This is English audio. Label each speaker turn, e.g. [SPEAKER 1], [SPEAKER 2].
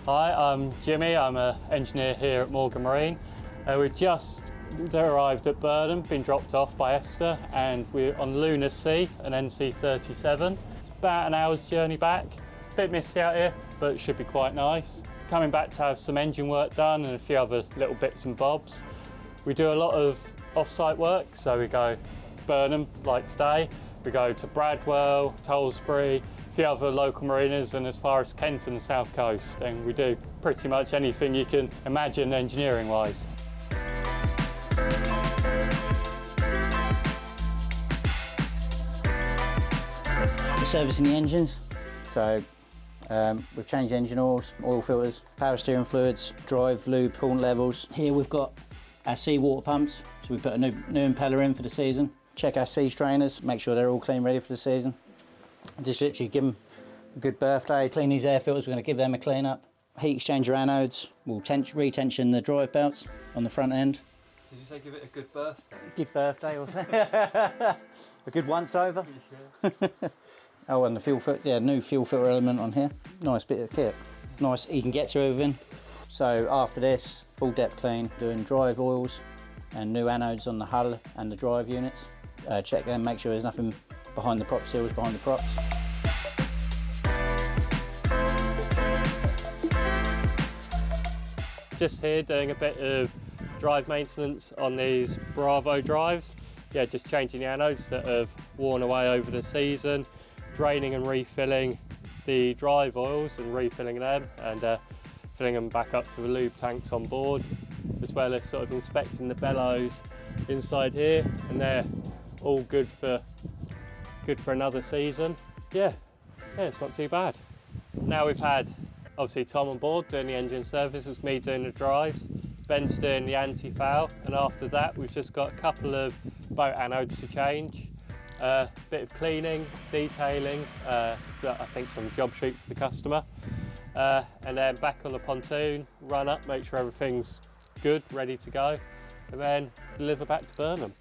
[SPEAKER 1] Hi, I'm Jimmy. I'm an engineer here at Morgan Marine. We just arrived at Burnham, been dropped off by Esther, and we're on Lunacy, an NC37. It's about an hour's journey back. A bit misty out here, but it should be quite nice. Coming back to have some engine work done and a few other little bits and bobs. We do a lot of off-site work, so we go Burnham, like today. We go to Bradwell, Tollsbury, a few other local marinas, and as far as Kent and the South Coast. And we do pretty much anything you can imagine engineering-wise.
[SPEAKER 2] We're servicing the engines, so we've changed engine oils, oil filters, power steering fluids, drive, lube, coolant levels. Here we've got our seawater pumps, so we put a new impeller in for the season. Check our sea strainers, make sure they're all clean, ready for the season. Just literally give them a good birthday, clean these air filters, we're going to give them a clean up. Heat exchanger anodes, we'll retension the drive belts on the front end.
[SPEAKER 3] Did you say give it a good birthday?
[SPEAKER 2] Good birthday or something. A good once over. Yeah. Oh, and the fuel filter, yeah, new fuel filter element on here. Nice bit of kit. Nice, you can get to everything. So after this, full depth clean, doing drive oils and new anodes on the hull and the drive units. Check them, make sure there's nothing behind the prop seals, behind the props.
[SPEAKER 1] Just here doing a bit of drive maintenance on these Bravo drives. Yeah, just changing the anodes that have worn away over the season, draining and refilling the drive oils and refilling them, and filling them back up to the lube tanks on board, as well as sort of inspecting the bellows inside here, and they're all good for another season. Yeah, it's not too bad. Now we've had obviously Tom on board doing the engine service, it was me doing the drives, Ben's doing the anti-foul, and after that we've just got a couple of boat anodes to change, a bit of cleaning, detailing, I think some job shoot for the customer, and then back on the pontoon, run up, make sure everything's good, ready to go, and then deliver back to Burnham.